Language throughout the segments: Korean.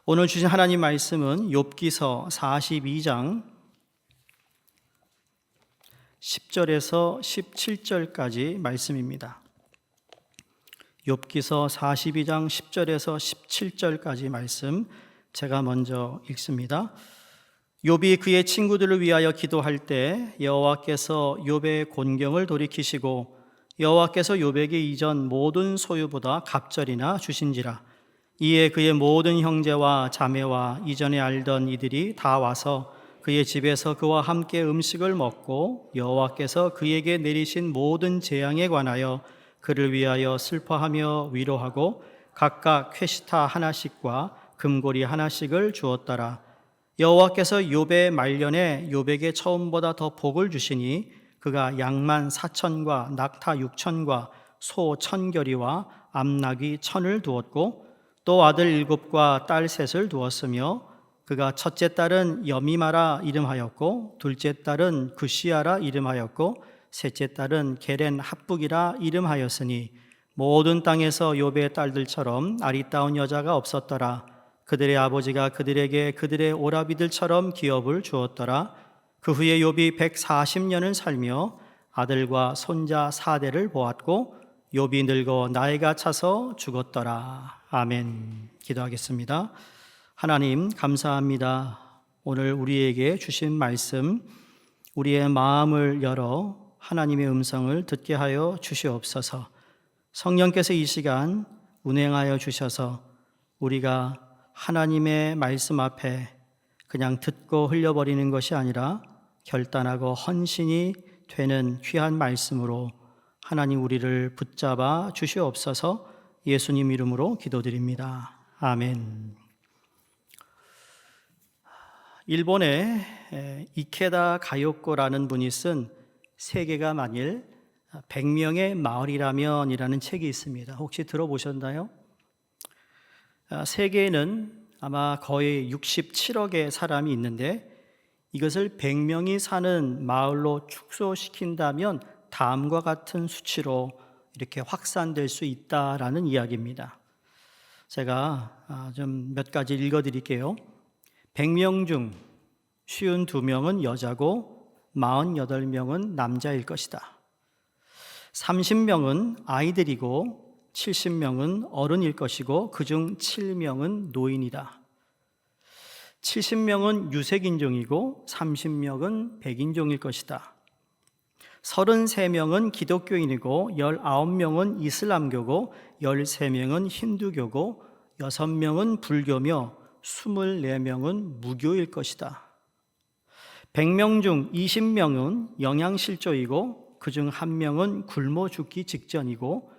오늘 주신 하나님 말씀은 욥기서 42장 10절에서 17절까지 말씀입니다. 욥기서 42장 10절에서 17절까지 말씀 제가 먼저 읽습니다. 욥이 그의 친구들을 위하여 기도할 때 여호와께서 욥의 곤경을 돌이키시고 여호와께서 욥에게 이전 모든 소유보다 갑절이나 주신지라. 이에 그의 모든 형제와 자매와 이전에 알던 이들이 다 와서 그의 집에서 그와 함께 음식을 먹고 여호와께서 그에게 내리신 모든 재앙에 관하여 그를 위하여 슬퍼하며 위로하고 각각 쾌시타 하나씩과 금고리 하나씩을 주었더라. 여호와께서 욥의 말년에 욥에게 처음보다 더 복을 주시니 그가 양만 4천과 낙타 6천과 소 1,000결이와 암나귀 1,000을 두었고 또 아들 7과 딸 3을 두었으며 그가 첫째 딸은 여미마라 이름하였고 둘째 딸은 구시아라 이름하였고 셋째 딸은 게렌 합북이라 이름하였으니 모든 땅에서 욥의 딸들처럼 아리따운 여자가 없었더라. 그들의 아버지가 그들에게 그들의 오라비들처럼 기업을 주었더라. 그 후에 욥이 140년을 살며 아들과 손자 4대를 보았고 욥이 늙어 나이가 차서 죽었더라. 아멘. 기도하겠습니다. 하나님 감사합니다. 오늘 우리에게 주신 말씀, 우리의 마음을 열어 하나님의 음성을 듣게 하여 주시옵소서. 성령께서 이 시간 운행하여 주셔서 우리가 하나님의 말씀 앞에 그냥 듣고 흘려버리는 것이 아니라 결단하고 헌신이 되는 귀한 말씀으로 하나님 우리를 붙잡아 주시옵소서. 예수님 이름으로 기도드립니다. 아멘. 일본의 이케다 가요코라는 분이 쓴 세계가 만일 100명의 마을이라면이라는 책이 있습니다. 혹시 들어보셨나요? 세계에는 아마 거의 67억의 사람이 있는데 이것을 100명이 사는 마을로 축소시킨다면 다음과 같은 수치로 이렇게 확산될 수 있다라는 이야기입니다. 제가 좀 몇 가지 읽어드릴게요. 100명 중 52명은 여자고 48명은 남자일 것이다. 30명은 아이들이고 70명은 어른일 것이고 그중 7명은 노인이다. 70명은 유색인종이고 30명은 백인종일 것이다. 33명은 기독교인이고 19명은 이슬람교고 13명은 힌두교고 6명은 불교며 24명은 무교일 것이다. 100명 중 20명은 영양실조이고 그중 1명은 굶어 죽기 직전이고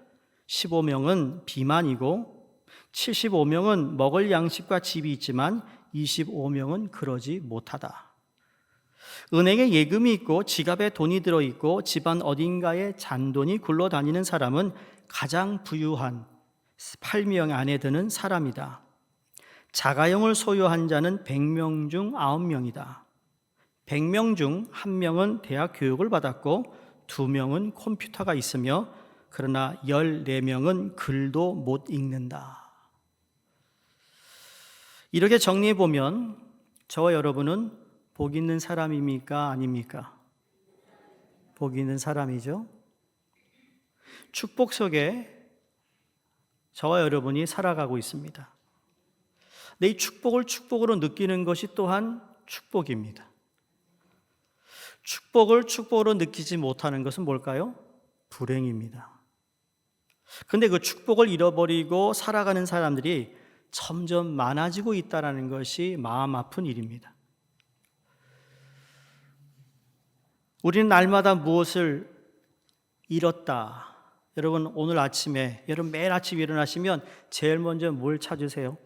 15명은 비만이고 75명은 먹을 양식과 집이 있지만 25명은 그러지 못하다. 은행에 예금이 있고 지갑에 돈이 들어있고 집안 어딘가에 잔돈이 굴러다니는 사람은 가장 부유한 8명 안에 드는 사람이다. 자가용을 소유한 자는 100명 중 9명이다. 100명 중 1명은 대학 교육을 받았고 2명은 컴퓨터가 있으며 그러나 14명은 글도 못 읽는다. 이렇게 정리해보면 저와 여러분은 복 있는 사람입니까? 아닙니까? 복 있는 사람이죠. 축복 속에 저와 여러분이 살아가고 있습니다. 근데 이 축복을 축복으로 느끼는 것이 또한 축복입니다. 축복을 축복으로 느끼지 못하는 것은 뭘까요? 불행입니다. 근데 그 축복을 잃어버리고 살아가는 사람들이 점점 많아지고 있다는 것이 마음 아픈 일입니다. 우리는 날마다 무엇을 잃었다. 여러분 오늘 아침에 여러분 매일 아침 일어나시면 제일 먼저 뭘 찾으세요?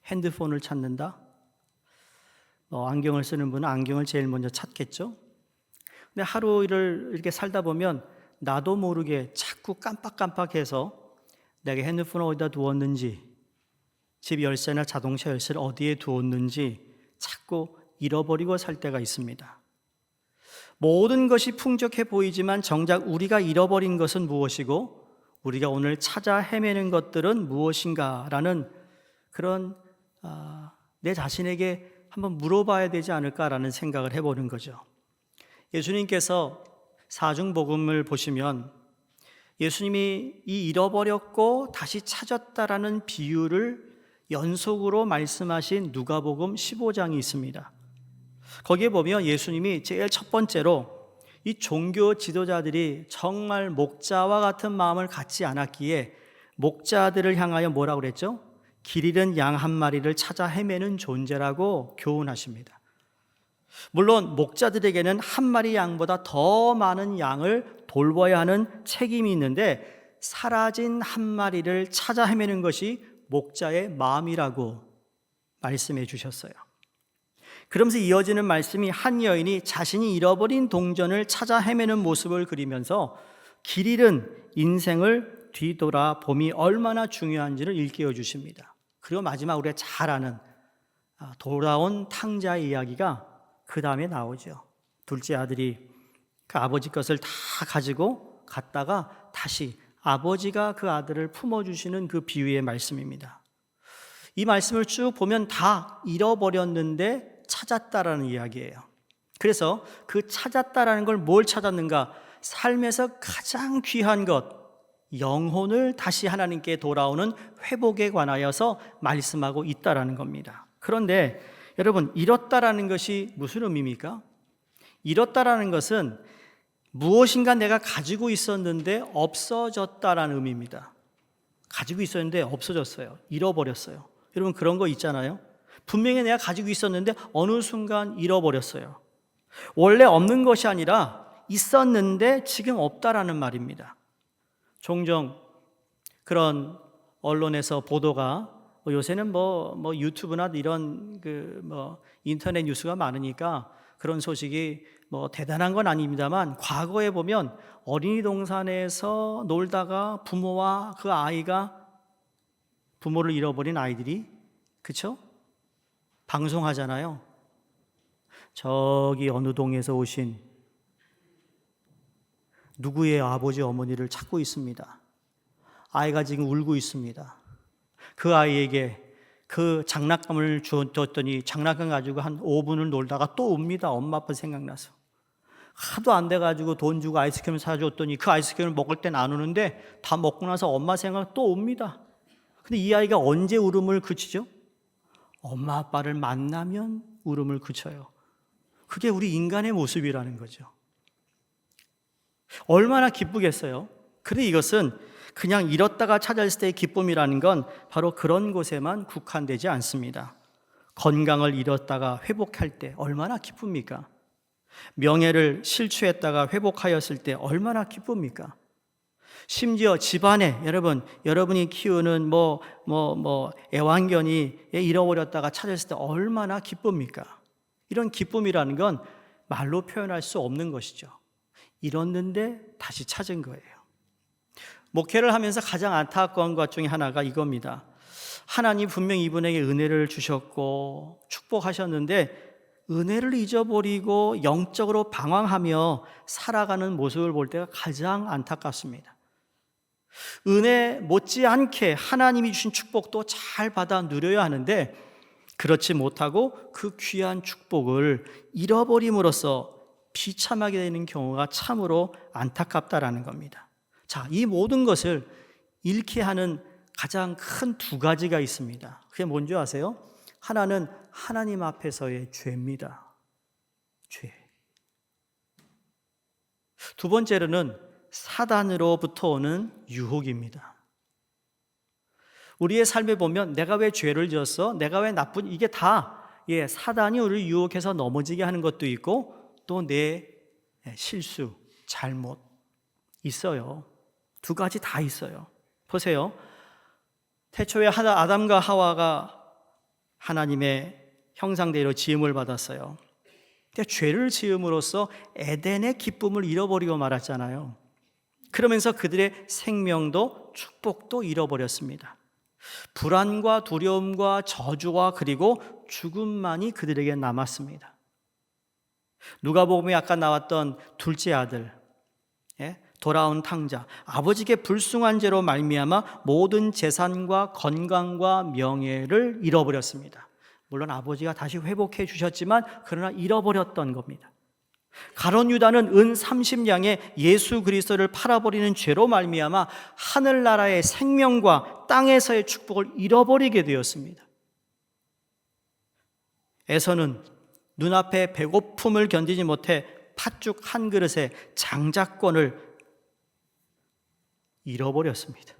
핸드폰을 찾는다? 안경을 쓰는 분은 안경을 제일 먼저 찾겠죠? 근데 하루를 이렇게 살다 보면 나도 모르게 자꾸 깜빡깜빡해서 내가 핸드폰을 어디다 두었는지 집 열쇠나 자동차 열쇠를 어디에 두었는지 자꾸 잃어버리고 살 때가 있습니다. 모든 것이 풍족해 보이지만 정작 우리가 잃어버린 것은 무엇이고 우리가 오늘 찾아 헤매는 것들은 무엇인가라는 그런 내 자신에게 한번 물어봐야 되지 않을까라는 생각을 해보는 거죠. 예수님께서 사중복음을 보시면 예수님이 이 잃어버렸고 다시 찾았다라는 비유를 연속으로 말씀하신 누가복음 15장이 있습니다. 거기에 보면 예수님이 제일 첫 번째로 이 종교 지도자들이 정말 목자와 같은 마음을 갖지 않았기에 목자들을 향하여 뭐라고 그랬죠? 길 잃은 양 한 마리를 찾아 헤매는 존재라고 교훈하십니다. 물론 목자들에게는 한 마리 양보다 더 많은 양을 돌봐야 하는 책임이 있는데 사라진 한 마리를 찾아 헤매는 것이 목자의 마음이라고 말씀해 주셨어요. 그러면서 이어지는 말씀이 한 여인이 자신이 잃어버린 동전을 찾아 헤매는 모습을 그리면서 길 잃은 인생을 뒤돌아 봄이 얼마나 중요한지를 일깨워 주십니다. 그리고 마지막 우리가 잘 아는 돌아온 탕자의 이야기가 그 다음에 나오죠. 둘째 아들이 그 아버지 것을 다 가지고 갔다가 다시 아버지가 그 아들을 품어주시는 그 비유의 말씀입니다. 이 말씀을 쭉 보면 다 잃어버렸는데 찾았다라는 이야기예요. 그래서 그 찾았다라는 걸 뭘 찾았는가? 삶에서 가장 귀한 것, 영혼을 다시 하나님께 돌아오는 회복에 관하여서 말씀하고 있다라는 겁니다. 그런데 여러분, 잃었다라는 것이 무슨 의미입니까? 잃었다라는 것은 무엇인가 내가 가지고 있었는데 없어졌다라는 의미입니다. 가지고 있었는데 없어졌어요. 잃어버렸어요. 여러분, 그런 거 있잖아요. 분명히 내가 가지고 있었는데 어느 순간 잃어버렸어요. 원래 없는 것이 아니라 있었는데 지금 없다라는 말입니다. 종종 그런 언론에서 보도가 요새는 뭐 유튜브나 이런 인터넷 뉴스가 많으니까 그런 소식이 대단한 건 아닙니다만, 과거에 보면 어린이 동산에서 놀다가 부모와 그 아이가 부모를 잃어버린 아이들이, 그쵸? 방송하잖아요. 저기 어느 동에서 오신 누구의 아버지 어머니를 찾고 있습니다. 아이가 지금 울고 있습니다. 그 아이에게 그 장난감을 주었더니 장난감 가지고 한 5분을 놀다가 또 웁니다. 엄마 아빠 생각나서. 하도 안 돼가지고 돈 주고 아이스크림 사줬더니 그 아이스크림을 먹을 땐 안 우는데 다 먹고 나서 엄마 생각 또 옵니다. 근데 이 아이가 언제 울음을 그치죠? 엄마 아빠를 만나면 울음을 그쳐요. 그게 우리 인간의 모습이라는 거죠. 얼마나 기쁘겠어요. 그런데 이것은 그냥 잃었다가 찾았을 때의 기쁨이라는 건 바로 그런 곳에만 국한되지 않습니다. 건강을 잃었다가 회복할 때 얼마나 기쁩니까? 명예를 실추했다가 회복하였을 때 얼마나 기쁩니까? 심지어 집안에 여러분이 키우는 애완견이 잃어버렸다가 찾았을 때 얼마나 기쁩니까? 이런 기쁨이라는 건 말로 표현할 수 없는 것이죠. 잃었는데 다시 찾은 거예요. 목회를 하면서 가장 안타까운 것 중에 하나가 이겁니다. 하나님 분명히 이분에게 은혜를 주셨고 축복하셨는데 은혜를 잊어버리고 영적으로 방황하며 살아가는 모습을 볼 때가 가장 안타깝습니다. 은혜 못지않게 하나님이 주신 축복도 잘 받아 누려야 하는데 그렇지 못하고 그 귀한 축복을 잃어버림으로써 비참하게 되는 경우가 참으로 안타깝다라는 겁니다. 자, 이 모든 것을 잃게 하는 가장 큰 두 가지가 있습니다. 그게 뭔지 아세요? 하나는 하나님 앞에서의 죄입니다. 죄. 두 번째로는 사단으로부터 오는 유혹입니다. 우리의 삶에 보면 내가 왜 죄를 지었어? 내가 왜 이게 다 사단이 우리를 유혹해서 넘어지게 하는 것도 있고 또 내 실수, 잘못 있어요. 두 가지 다 있어요. 보세요. 태초에 아담과 하와가 하나님의 형상대로 지음을 받았어요. 근데 죄를 지음으로써 에덴의 기쁨을 잃어버리고 말았잖아요. 그러면서 그들의 생명도 축복도 잃어버렸습니다. 불안과 두려움과 저주와 그리고 죽음만이 그들에게 남았습니다. 누가복음에 아까 나왔던 둘째 아들, 돌아온 탕자, 아버지께 불순한 죄로 말미암아 모든 재산과 건강과 명예를 잃어버렸습니다. 물론 아버지가 다시 회복해 주셨지만 그러나 잃어버렸던 겁니다. 가룟 유다는 은 30냥에 예수 그리스도를 팔아버리는 죄로 말미암아 하늘나라의 생명과 땅에서의 축복을 잃어버리게 되었습니다. 에서는 눈앞에 배고픔을 견디지 못해 팥죽 한 그릇에 장자권을 잃어버렸습니다.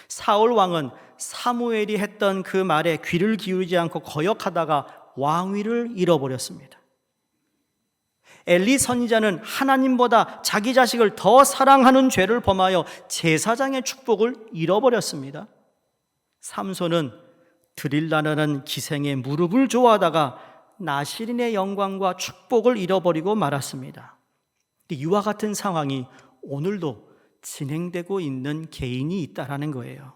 사울 왕은 사무엘이 했던 그 말에 귀를 기울이지 않고 거역하다가 왕위를 잃어버렸습니다. 엘리 선지자는 하나님보다 자기 자식을 더 사랑하는 죄를 범하여 제사장의 축복을 잃어버렸습니다. 삼손은 드릴라라는 기생의 무릎을 좋아하다가 나실인의 영광과 축복을 잃어버리고 말았습니다. 이와 같은 상황이 오늘도 진행되고 있는 개인이 있다라는 거예요.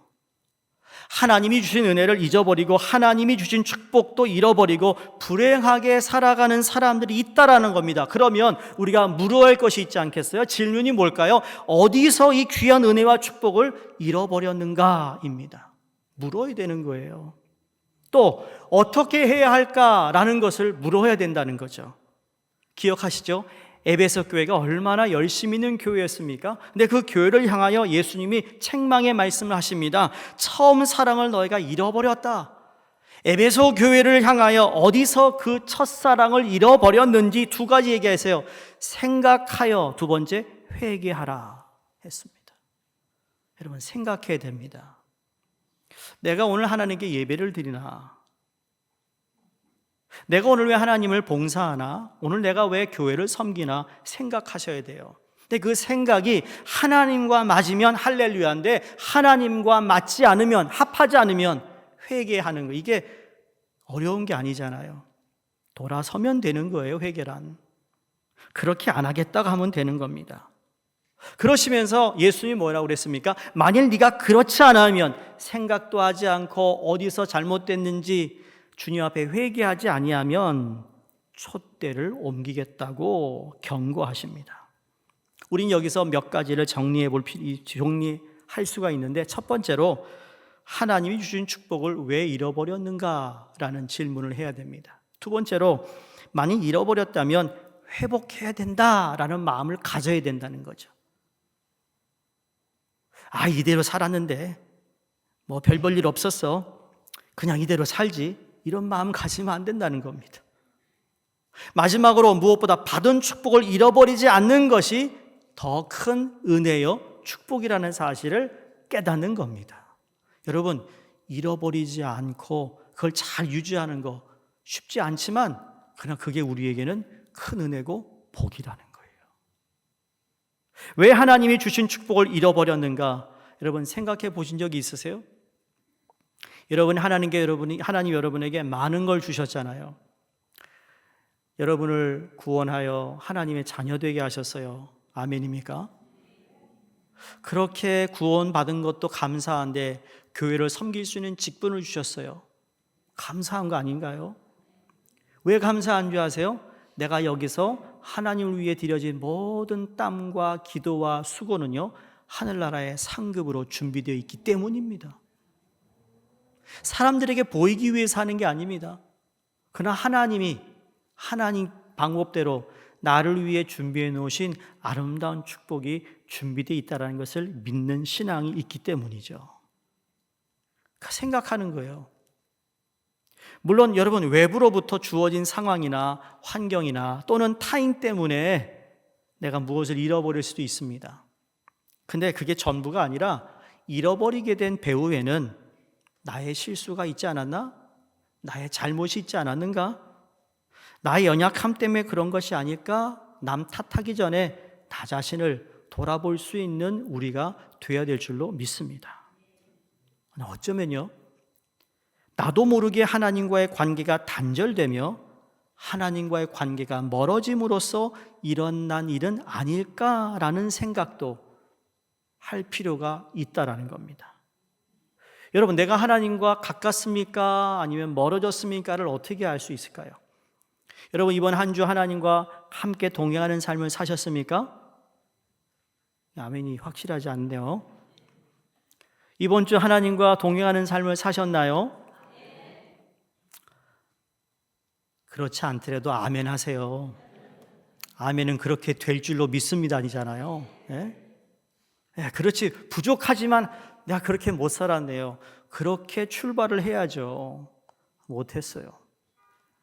하나님이 주신 은혜를 잊어버리고 하나님이 주신 축복도 잃어버리고 불행하게 살아가는 사람들이 있다라는 겁니다. 그러면 우리가 물어야 할 것이 있지 않겠어요? 질문이 뭘까요? 어디서 이 귀한 은혜와 축복을 잃어버렸는가입니다. 물어야 되는 거예요. 또 어떻게 해야 할까라는 것을 물어야 된다는 거죠. 기억하시죠? 에베소 교회가 얼마나 열심히 있는 교회였습니까? 근데 그 교회를 향하여 예수님이 책망의 말씀을 하십니다. 처음 사랑을 너희가 잃어버렸다. 에베소 교회를 향하여 어디서 그 첫사랑을 잃어버렸는지 두 가지 얘기하세요. 생각하여, 두 번째 회개하라 했습니다. 여러분, 생각해야 됩니다. 내가 오늘 하나님께 예배를 드리나? 내가 오늘 왜 하나님을 봉사하나? 오늘 내가 왜 교회를 섬기나? 생각하셔야 돼요. 근데 그 생각이 하나님과 맞으면 할렐루야인데 하나님과 맞지 않으면, 합하지 않으면 회개하는 거, 이게 어려운 게 아니잖아요. 돌아서면 되는 거예요. 회개란. 그렇게 안 하겠다고 하면 되는 겁니다. 그러시면서 예수님이 뭐라고 그랬습니까? 만일 네가 그렇지 않으면, 생각도 하지 않고 어디서 잘못됐는지 주님 앞에 회개하지 아니하면 촛대를 옮기겠다고 경고하십니다. 우린 여기서 몇 가지를 정리할 수가 있는데, 첫 번째로 하나님이 주신 축복을 왜 잃어버렸는가라는 질문을 해야 됩니다. 두 번째로 만약 잃어버렸다면 회복해야 된다라는 마음을 가져야 된다는 거죠. 이대로 살았는데 뭐 별 볼 일 없었어, 그냥 이대로 살지, 이런 마음 가지면 안 된다는 겁니다. 마지막으로 무엇보다 받은 축복을 잃어버리지 않는 것이 더 큰 은혜요 축복이라는 사실을 깨닫는 겁니다. 여러분, 잃어버리지 않고 그걸 잘 유지하는 거 쉽지 않지만 그러나 그게 우리에게는 큰 은혜고 복이라는 거예요. 왜 하나님이 주신 축복을 잃어버렸는가? 여러분, 생각해 보신 적이 있으세요? 하나님 여러분에게 많은 걸 주셨잖아요. 여러분을 구원하여 하나님의 자녀 되게 하셨어요. 아멘입니까? 그렇게 구원받은 것도 감사한데 교회를 섬길 수 있는 직분을 주셨어요. 감사한 거 아닌가요? 왜 감사한 줄 아세요? 내가 여기서 하나님을 위해 드려진 모든 땀과 기도와 수고는요, 하늘나라의 상급으로 준비되어 있기 때문입니다. 사람들에게 보이기 위해서 하는 게 아닙니다. 그러나 하나님 방법대로 나를 위해 준비해 놓으신 아름다운 축복이 준비되어 있다는 것을 믿는 신앙이 있기 때문이죠. 생각하는 거예요. 물론 여러분, 외부로부터 주어진 상황이나 환경이나 또는 타인 때문에 내가 무엇을 잃어버릴 수도 있습니다. 근데 그게 전부가 아니라 잃어버리게 된 배후에는 나의 실수가 있지 않았나? 나의 잘못이 있지 않았는가? 나의 연약함 때문에 그런 것이 아닐까? 남 탓하기 전에 나 자신을 돌아볼 수 있는 우리가 되어야 될 줄로 믿습니다. 어쩌면요, 나도 모르게 하나님과의 관계가 단절되며 하나님과의 관계가 멀어짐으로써 일어난 일은 아닐까라는 생각도 할 필요가 있다라는 겁니다. 여러분, 내가 하나님과 가깝습니까? 아니면 멀어졌습니까를 어떻게 알 수 있을까요? 여러분, 이번 한 주 하나님과 함께 동행하는 삶을 사셨습니까? 아멘이 확실하지 않네요. 이번 주 하나님과 동행하는 삶을 사셨나요? 그렇지 않더라도 아멘 하세요. 아멘은 그렇게 될 줄로 믿습니다 아니잖아요. 예? 예, 그렇지, 부족하지만 내가 그렇게 못 살았네요. 그렇게 출발을 해야죠. 못했어요.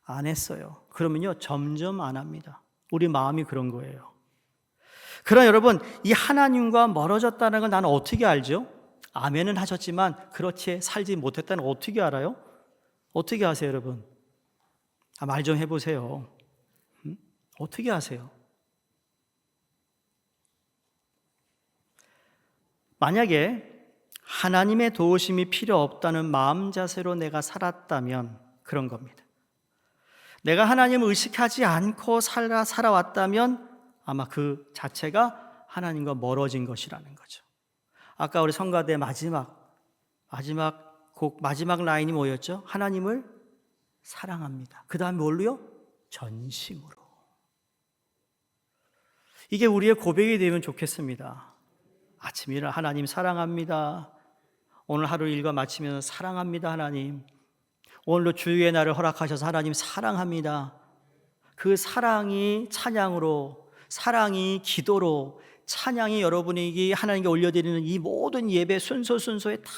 안 했어요. 그러면요 점점 안 합니다. 우리 마음이 그런 거예요. 그러나 여러분, 이 하나님과 멀어졌다는 건 나는 어떻게 알죠? 아멘은 하셨지만 그렇게 살지 못했다는 건 어떻게 알아요? 어떻게 아세요 여러분? 말 좀 해보세요. 어떻게 아세요? 만약에 하나님의 도우심이 필요 없다는 마음 자세로 내가 살았다면 그런 겁니다. 내가 하나님을 의식하지 않고 살아왔다면 아마 그 자체가 하나님과 멀어진 것이라는 거죠. 아까 우리 성가대 마지막 라인이 뭐였죠? 하나님을 사랑합니다. 그 다음에 뭘로요? 전심으로. 이게 우리의 고백이 되면 좋겠습니다. 아침 일을 하나님 사랑합니다. 오늘 하루 일과 마치면서 사랑합니다 하나님. 오늘도 주의 날을 허락하셔서 하나님 사랑합니다. 그 사랑이 찬양으로, 사랑이 기도로, 찬양이 여러분에게 하나님께 올려드리는 이 모든 예배 순서에 다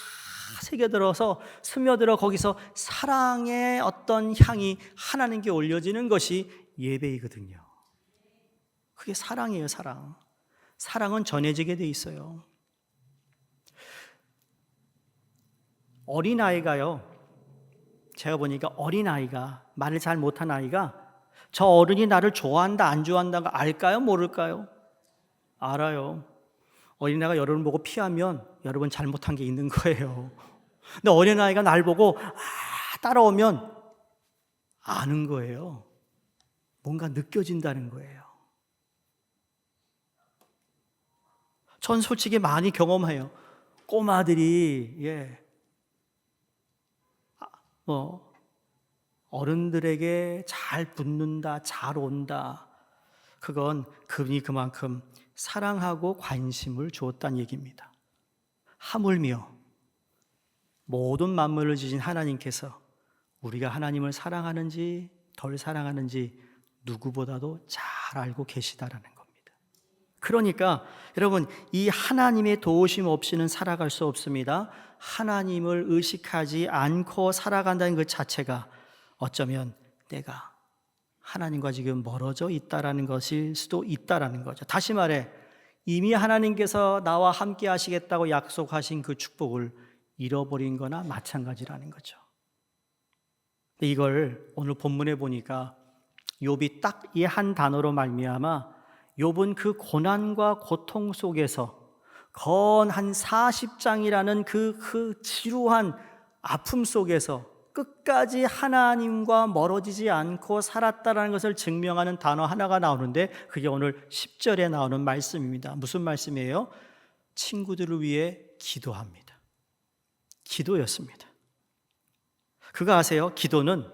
새겨들어서 스며들어 거기서 사랑의 어떤 향이 하나님께 올려지는 것이 예배이거든요. 그게 사랑이에요. 사랑은 전해지게 돼 있어요. 어린아이가요, 제가 보니까 어린아이가, 말을 잘 못한 아이가 저 어른이 나를 좋아한다 안 좋아한다가 알까요? 모를까요? 알아요. 어린아이가 여러분 보고 피하면 여러분 잘못한 게 있는 거예요. 근데 어린아이가 날 보고 따라오면 아는 거예요. 뭔가 느껴진다는 거예요. 전 솔직히 많이 경험해요. 꼬마들이 어른들에게 잘 붙는다, 잘 온다. 그건 그만큼 사랑하고 관심을 주었다는 얘기입니다. 하물며 모든 만물을 지신 하나님께서 우리가 하나님을 사랑하는지 덜 사랑하는지 누구보다도 잘 알고 계시다라는 겁니다. 그러니까 여러분, 이 하나님의 도우심 없이는 살아갈 수 없습니다. 하나님을 의식하지 않고 살아간다는 그 자체가 어쩌면 내가 하나님과 지금 멀어져 있다라는 것일 수도 있다라는 거죠. 다시 말해, 이미 하나님께서 나와 함께 하시겠다고 약속하신 그 축복을 잃어버린 거나 마찬가지라는 거죠. 이걸 오늘 본문에 보니까 욥이 딱 이 한 단어로 말미암아 욥은 그 고난과 고통 속에서 건 한 40장이라는 그 지루한 아픔 속에서 끝까지 하나님과 멀어지지 않고 살았다라는 것을 증명하는 단어 하나가 나오는데 그게 오늘 10절에 나오는 말씀입니다. 무슨 말씀이에요? 친구들을 위해 기도합니다. 기도였습니다. 그거 아세요? 기도를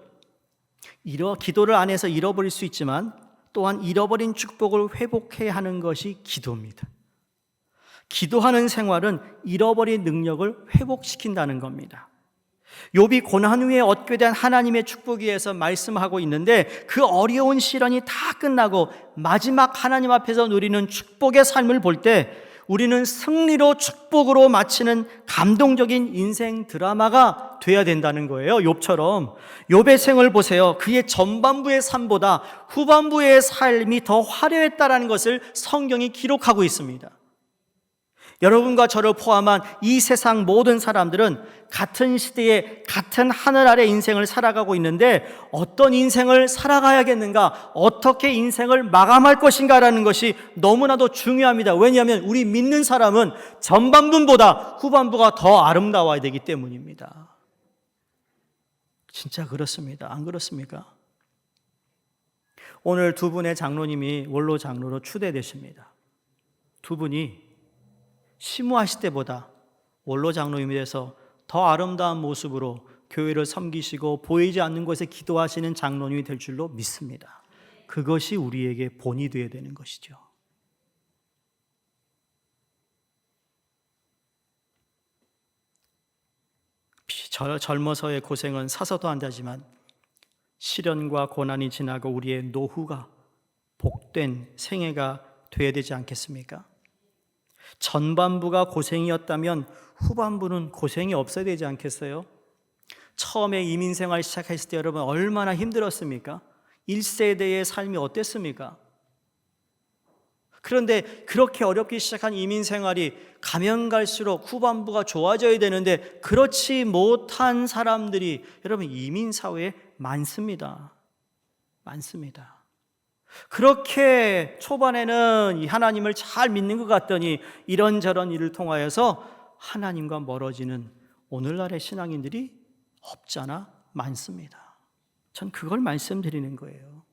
안에서 잃어버릴 수 있지만 또한 잃어버린 축복을 회복해야 하는 것이 기도입니다. 기도하는 생활은 잃어버린 능력을 회복시킨다는 겁니다. 욥이 고난 후에 얻게 된 하나님의 축복에 의해서 말씀하고 있는데 그 어려운 시련이 다 끝나고 마지막 하나님 앞에서 누리는 축복의 삶을 볼 때 우리는 승리로 축복으로 마치는 감동적인 인생 드라마가 돼야 된다는 거예요. 욥처럼. 욥의 생을 보세요. 그의 전반부의 삶보다 후반부의 삶이 더 화려했다라는 것을 성경이 기록하고 있습니다. 여러분과 저를 포함한 이 세상 모든 사람들은 같은 시대에 같은 하늘 아래 인생을 살아가고 있는데 어떤 인생을 살아가야겠는가, 어떻게 인생을 마감할 것인가라는 것이 너무나도 중요합니다. 왜냐하면 우리 믿는 사람은 전반부보다 후반부가 더 아름다워야 되기 때문입니다. 진짜 그렇습니다. 안 그렇습니까? 오늘 두 분의 장로님이 원로 장로로 추대되십니다. 두 분이 심우하실 때보다 원로 장로님이 돼서 더 아름다운 모습으로 교회를 섬기시고 보이지 않는 곳에 기도하시는 장로님이 될 줄로 믿습니다. 그것이 우리에게 본이 되어야 되는 것이죠. 젊어서의 고생은 사서도 한다지만 시련과 고난이 지나고 우리의 노후가 복된 생애가 되어야 되지 않겠습니까? 전반부가 고생이었다면 후반부는 고생이 없어야 되지 않겠어요? 처음에 이민생활 시작했을 때 여러분 얼마나 힘들었습니까? 1세대의 삶이 어땠습니까? 그런데 그렇게 어렵게 시작한 이민생활이 가면 갈수록 후반부가 좋아져야 되는데 그렇지 못한 사람들이 여러분 이민사회에 많습니다. 그렇게 초반에는 이 하나님을 잘 믿는 것 같더니 이런저런 일을 통하여서 하나님과 멀어지는 오늘날의 신앙인들이 없잖아 많습니다. 전 그걸 말씀드리는 거예요.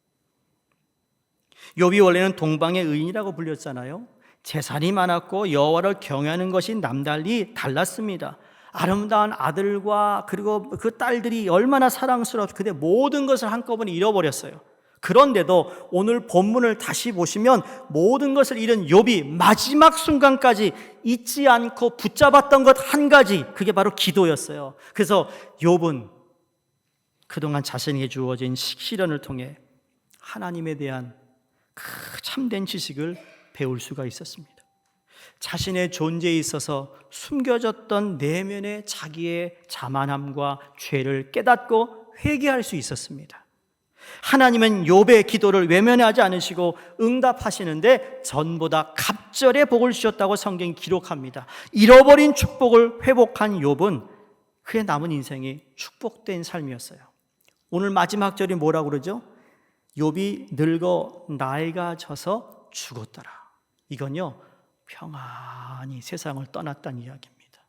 욥이 원래는 동방의 의인이라고 불렸잖아요. 재산이 많았고 여호와를 경외하는 것이 남달리 달랐습니다. 아름다운 아들과 그리고 그 딸들이 얼마나 사랑스러웠고 근데 모든 것을 한꺼번에 잃어버렸어요. 그런데도 오늘 본문을 다시 보시면 모든 것을 잃은 욥이 마지막 순간까지 잊지 않고 붙잡았던 것 한 가지, 그게 바로 기도였어요. 그래서 욥은 그동안 자신에게 주어진 시련을 통해 하나님에 대한 그 참된 지식을 배울 수가 있었습니다. 자신의 존재에 있어서 숨겨졌던 내면의 자기의 자만함과 죄를 깨닫고 회개할 수 있었습니다. 하나님은 욥의 기도를 외면하지 않으시고 응답하시는데 전보다 갑절의 복을 주셨다고 성경이 기록합니다. 잃어버린 축복을 회복한 욥은 그의 남은 인생이 축복된 삶이었어요. 오늘 마지막 절이 뭐라고 그러죠? 욥이 늙어 나이가 져서 죽었더라. 이건요 평안히 세상을 떠났다는 이야기입니다.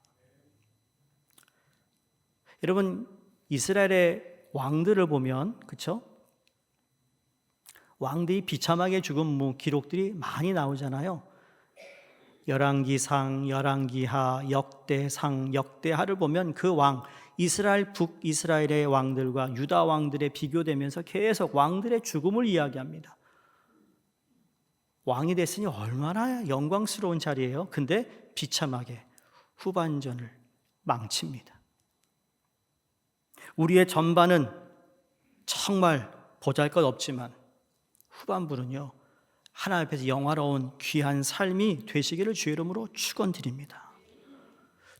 여러분 이스라엘의 왕들을 보면 그렇죠? 왕들이 비참하게 죽은 기록들이 많이 나오잖아요. 열왕기상, 열왕기하, 역대상, 역대하를 보면 그 왕 이스라엘 북이스라엘의 왕들과 유다 왕들에 비교되면서 계속 왕들의 죽음을 이야기합니다. 왕이 됐으니 얼마나 영광스러운 자리예요. 근데 비참하게 후반전을 망칩니다. 우리의 전반은 정말 보잘것없지만 후반부는요 하나님 앞에서 영화로운 귀한 삶이 되시기를 주의 이름으로 축원드립니다.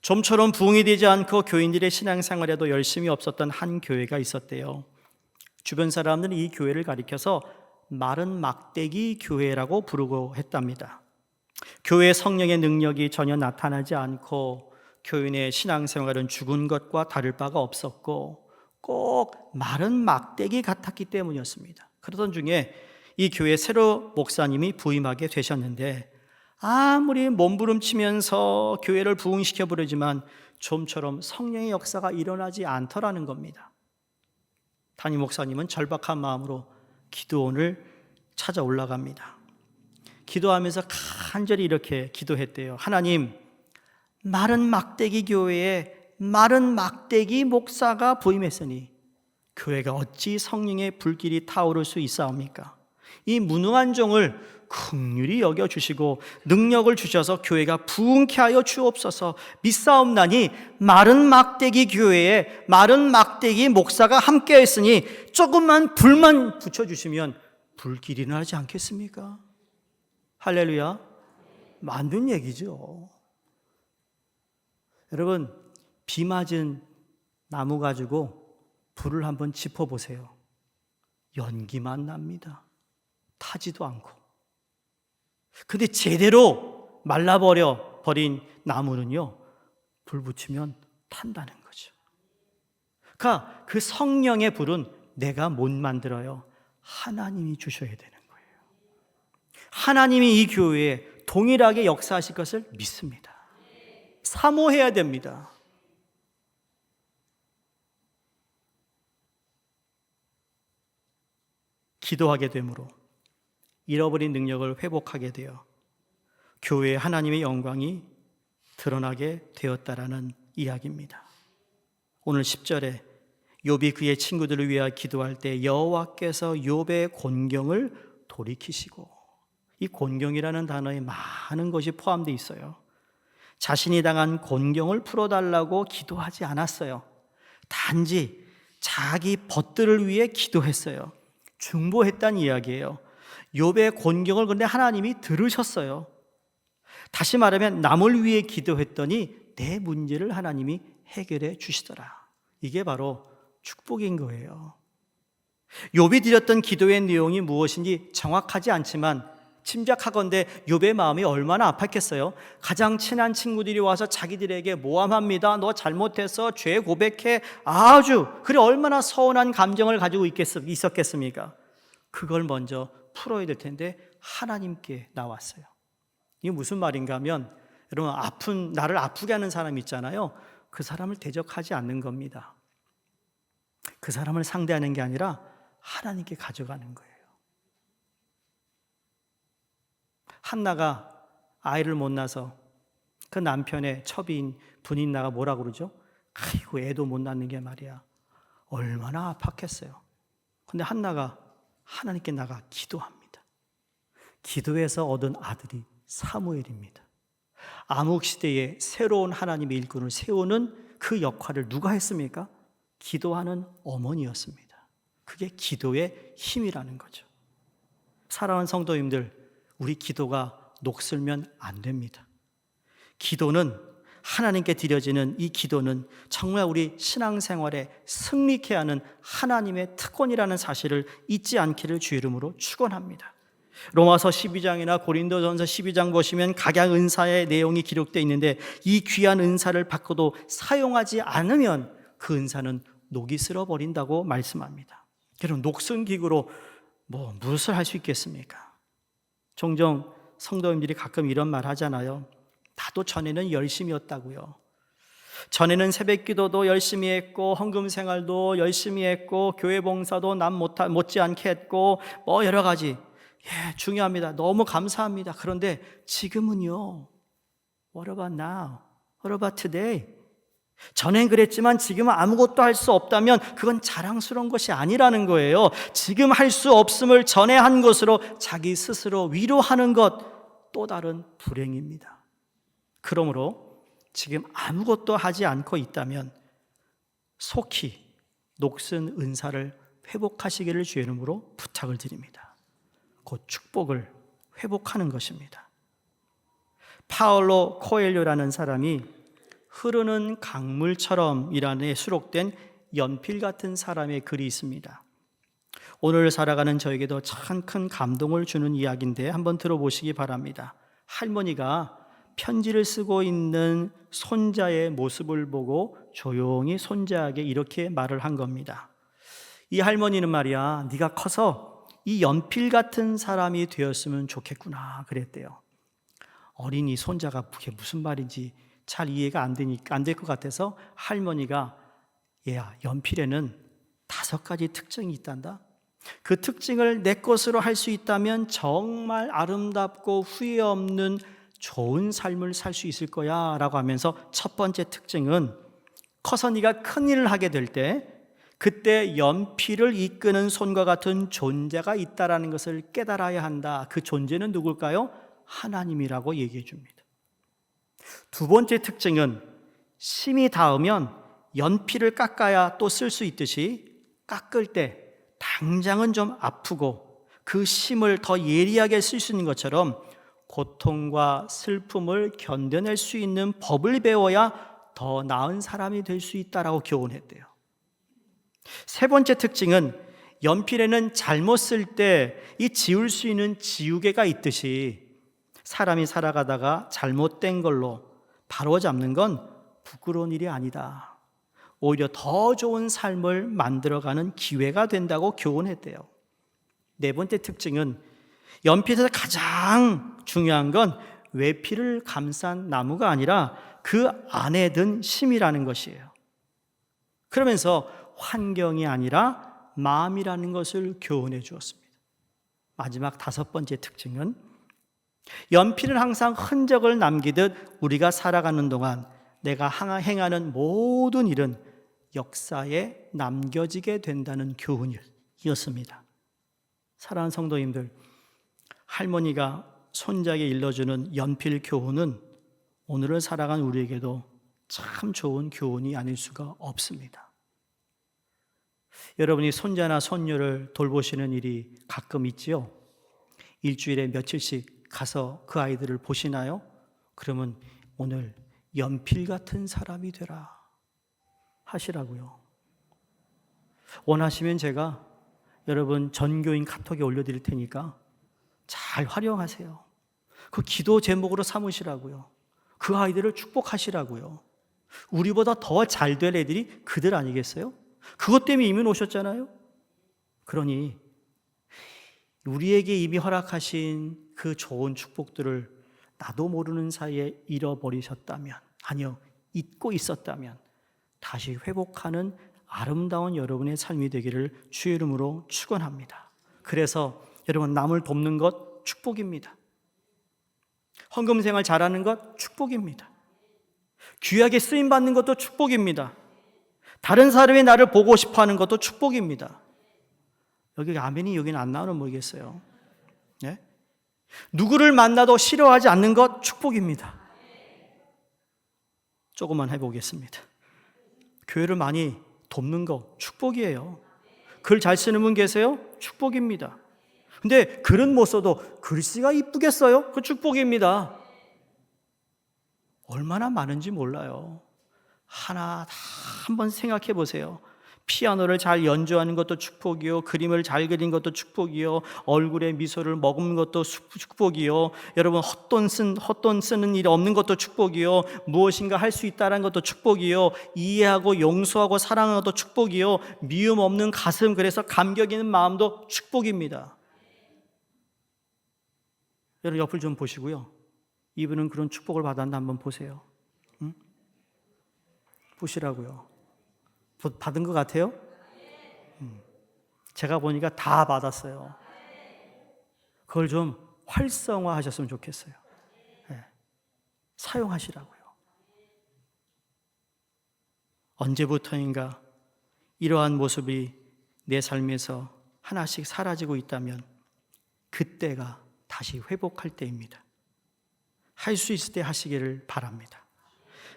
좀처럼 부흥이 되지 않고 교인들의 신앙생활에도 열심히 없었던 한 교회가 있었대요. 주변 사람들은 이 교회를 가리켜서 마른 막대기 교회라고 부르고 했답니다. 교회 성령의 능력이 전혀 나타나지 않고 교인의 신앙생활은 죽은 것과 다를 바가 없었고 꼭 마른 막대기 같았기 때문이었습니다. 그러던 중에 이 교회 새로 목사님이 부임하게 되셨는데 아무리 몸부림치면서 교회를 부흥시켜 보려지만 좀처럼 성령의 역사가 일어나지 않더라는 겁니다. 담임 목사님은 절박한 마음으로 기도원을 찾아 올라갑니다. 기도하면서 간절히 이렇게 기도했대요. 하나님, 마른 막대기 교회에 마른 막대기 목사가 부임했으니 교회가 어찌 성령의 불길이 타오를 수 있사옵니까? 이 무능한 종을 긍휼히 여겨주시고 능력을 주셔서 교회가 부흥케 하여 주옵소서. 믿사옵나니 마른 막대기 교회에 마른 막대기 목사가 함께 했으니 조금만 불만 붙여주시면 불길이 나지 않겠습니까? 할렐루야. 만든 얘기죠. 여러분 비 맞은 나무 가지고 불을 한번 짚어보세요. 연기만 납니다. 타지도 않고. 근데 제대로 말라버려 버린 나무는요 불 붙이면 탄다는 거죠. 그러니까 그 성령의 불은 내가 못 만들어요. 하나님이 주셔야 되는 거예요. 하나님이 이 교회에 동일하게 역사하실 것을 믿습니다. 사모해야 됩니다. 기도하게 되므로 잃어버린 능력을 회복하게 되어 교회에 하나님의 영광이 드러나게 되었다라는 이야기입니다. 오늘 10절에 욥이 그의 친구들을 위하여 기도할 때 여호와께서 욥의 곤경을 돌이키시고, 이 곤경이라는 단어에 많은 것이 포함되어 있어요. 자신이 당한 곤경을 풀어달라고 기도하지 않았어요. 단지 자기 벗들을 위해 기도했어요. 중보했다는 이야기예요. 욥의 곤경을 그런데 하나님이 들으셨어요. 다시 말하면 남을 위해 기도했더니 내 문제를 하나님이 해결해 주시더라. 이게 바로 축복인 거예요. 욥이 드렸던 기도의 내용이 무엇인지 정확하지 않지만 짐작하건대 욥의 마음이 얼마나 아팠겠어요. 가장 친한 친구들이 와서 자기들에게 모함합니다. 너 잘못했어. 죄 고백해. 아주 그래 얼마나 서운한 감정을 가지고 있었겠습니까? 그걸 먼저 풀어야 될 텐데 하나님께 나왔어요. 이게 무슨 말인가 하면 여러분 나를 아프게 하는 사람 있잖아요. 그 사람을 대적하지 않는 겁니다. 그 사람을 상대하는 게 아니라 하나님께 가져가는 거예요. 한나가 아이를 못 낳아서 그 남편의 첩이인 분인나가 뭐라 그러죠? 아이고 애도 못 낳는 게 말이야. 얼마나 아팠겠어요. 근데 한나가 하나님께 나가 기도합니다. 기도해서 얻은 아들이 사무엘입니다. 암흑시대에 새로운 하나님의 일꾼을 세우는 그 역할을 누가 했습니까? 기도하는 어머니였습니다. 그게 기도의 힘이라는 거죠. 사랑하는 성도님들, 우리 기도가 녹슬면 안 됩니다. 기도는 하나님께 드려지는 이 기도는 정말 우리 신앙생활에 승리케 하는 하나님의 특권이라는 사실을 잊지 않기를 주 이름으로 축원합니다. 로마서 12장이나 고린도전서 12장 보시면 각양 은사의 내용이 기록되어 있는데 이 귀한 은사를 받고도 사용하지 않으면 그 은사는 녹이 쓸어버린다고 말씀합니다. 여러분 녹슨 기구로 무엇을 할 수 있겠습니까? 종종 성도님들이 가끔 이런 말 하잖아요. 나도 전에는 열심이었다고요. 전에는 새벽 기도도 열심히 했고 헌금 생활도 열심히 했고 교회 봉사도 남 못지않게 했고 여러 가지 중요합니다. 너무 감사합니다. 그런데 지금은요. What about now? What about today? 전엔 그랬지만 지금은 아무것도 할 수 없다면 그건 자랑스러운 것이 아니라는 거예요. 지금 할 수 없음을 전에 한 것으로 자기 스스로 위로하는 것 또 다른 불행입니다. 그러므로 지금 아무것도 하지 않고 있다면 속히 녹슨 은사를 회복하시기를 주의 이름으로 부탁을 드립니다. 곧 축복을 회복하는 것입니다. 파울로 코엘료라는 사람이 흐르는 강물처럼이라는 수록된 연필 같은 사람의 글이 있습니다. 오늘 살아가는 저에게도 참 큰 감동을 주는 이야기인데 한번 들어보시기 바랍니다. 할머니가 편지를 쓰고 있는 손자의 모습을 보고 조용히 손자에게 이렇게 말을 한 겁니다. 이 할머니는 말이야, 네가 커서 이 연필 같은 사람이 되었으면 좋겠구나 그랬대요. 어린이 손자가 그게 무슨 말인지 잘 이해가 안 될 것 같아서 할머니가 얘야, 연필에는 5가지 특징이 있단다. 그 특징을 내 것으로 할 수 있다면 정말 아름답고 후회 없는 좋은 삶을 살 수 있을 거야 라고 하면서 첫 번째 특징은 커서 네가 큰일을 하게 될 때 그때 연필을 이끄는 손과 같은 존재가 있다라는 것을 깨달아야 한다. 그 존재는 누굴까요? 하나님이라고 얘기해 줍니다. 두 번째 특징은 심이 닿으면 연필을 깎아야 또 쓸 수 있듯이 깎을 때 당장은 좀 아프고 그 심을 더 예리하게 쓸 수 있는 것처럼 고통과 슬픔을 견뎌낼 수 있는 법을 배워야 더 나은 사람이 될 수 있다라고 교훈했대요. 세 번째 특징은 연필에는 잘못 쓸 때 이 지울 수 있는 지우개가 있듯이 사람이 살아가다가 잘못된 걸로 바로잡는 건 부끄러운 일이 아니다. 오히려 더 좋은 삶을 만들어가는 기회가 된다고 교훈했대요. 네 번째 특징은 연필에서 가장 중요한 건 외필을 감싼 나무가 아니라 그 안에 든 심이라는 것이에요. 그러면서 환경이 아니라 마음이라는 것을 교훈해 주었습니다. 마지막 5번째 특징은 연필은 항상 흔적을 남기듯 우리가 살아가는 동안 내가 행하는 모든 일은 역사에 남겨지게 된다는 교훈이었습니다. 사랑하는 성도님들, 할머니가 손자에게 일러주는 연필 교훈은 오늘을 살아간 우리에게도 참 좋은 교훈이 아닐 수가 없습니다. 여러분이 손자나 손녀를 돌보시는 일이 가끔 있지요. 일주일에 며칠씩 가서 그 아이들을 보시나요? 그러면 오늘 연필 같은 사람이 되라 하시라고요. 원하시면 제가 여러분 전교인 카톡에 올려드릴 테니까 잘 활용하세요. 그 기도 제목으로 삼으시라고요. 그 아이들을 축복하시라고요. 우리보다 더 잘 될 애들이 그들 아니겠어요? 그것 때문에 이민 오셨잖아요. 그러니 우리에게 이미 허락하신 그 좋은 축복들을 나도 모르는 사이에 잃어버리셨다면, 아니요, 잊고 있었다면 다시 회복하는 아름다운 여러분의 삶이 되기를 주의 이름으로 축원합니다. 그래서 여러분, 남을 돕는 것 축복입니다. 헌금 생활 잘하는 것 축복입니다. 귀하게 쓰임 받는 것도 축복입니다. 다른 사람이 나를 보고 싶어 하는 것도 축복입니다. 여기 아멘이 여기는 안 나오는 모르겠어요. 네? 누구를 만나도 싫어하지 않는 것 축복입니다. 조금만 해보겠습니다. 교회를 많이 돕는 거 축복이에요. 글 잘 쓰는 분 계세요? 축복입니다. 근데 글은 못 써도 글씨가 이쁘겠어요? 그 축복입니다. 얼마나 많은지 몰라요. 하나 다 한번 생각해 보세요. 피아노를 잘 연주하는 것도 축복이요, 그림을 잘 그린 것도 축복이요, 얼굴에 미소를 머금는 것도 축복이요, 여러분 헛돈 쓰는 일이 없는 것도 축복이요, 무엇인가 할 수 있다는 것도 축복이요, 이해하고 용서하고 사랑하는 것도 축복이요, 미움 없는 가슴, 그래서 감격 있는 마음도 축복입니다. 여러분 옆을 좀 보시고요, 이분은 그런 축복을 받았나 한번 보세요. 응? 보시라고요. 받은 것 같아요? 제가 보니까 다 받았어요. 그걸 좀 활성화하셨으면 좋겠어요. 네. 사용하시라고요. 언제부터인가 이러한 모습이 내 삶에서 하나씩 사라지고 있다면 그때가 다시 회복할 때입니다. 할 수 있을 때 하시기를 바랍니다.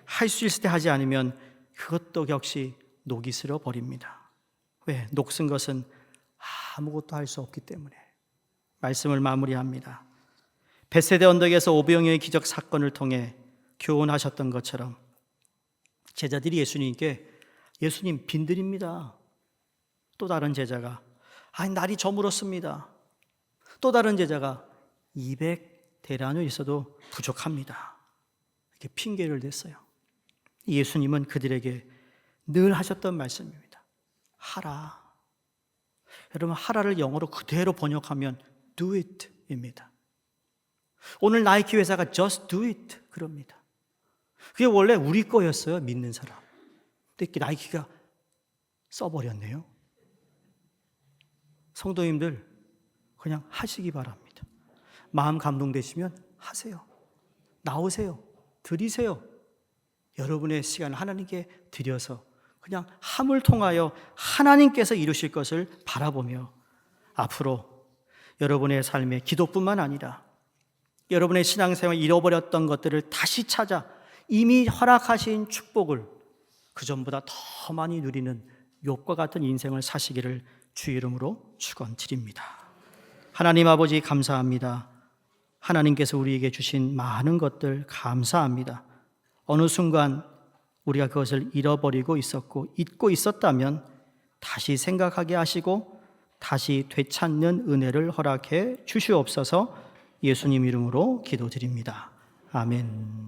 할 수 있을 때 하지 않으면 그것도 역시 녹이 슬어 버립니다. 왜? 녹슨 것은 아무것도 할 수 없기 때문에. 말씀을 마무리합니다. 벳세대 언덕에서 오병이어의 기적 사건을 통해 교훈하셨던 것처럼 제자들이 예수님께 예수님 빈들입니다. 또 다른 제자가 날이 저물었습니다. 또 다른 제자가 200대라는 있어도 부족합니다. 이렇게 핑계를 댔어요. 예수님은 그들에게 늘 하셨던 말씀입니다. 하라. 여러분, 하라를 영어로 그대로 번역하면 do it입니다. 오늘 나이키 회사가 just do it 그럽니다. 그게 원래 우리 거였어요, 믿는 사람. 근데 나이키가 써버렸네요. 성도님들 그냥 하시기 바랍니다. 마음 감동되시면 하세요. 나오세요. 드리세요. 여러분의 시간을 하나님께 드려서 그냥 함을 통하여 하나님께서 이루실 것을 바라보며 앞으로 여러분의 삶의 기도뿐만 아니라 여러분의 신앙생활 잃어버렸던 것들을 다시 찾아 이미 허락하신 축복을 그전보다 더 많이 누리는 욥과 같은 인생을 사시기를 주 이름으로 축원드립니다. 하나님 아버지 감사합니다. 하나님께서 우리에게 주신 많은 것들 감사합니다. 어느 순간 우리가 그것을 잃어버리고 있었고 잊고 있었다면 다시 생각하게 하시고 다시 되찾는 은혜를 허락해 주시옵소서. 예수님 이름으로 기도드립니다. 아멘.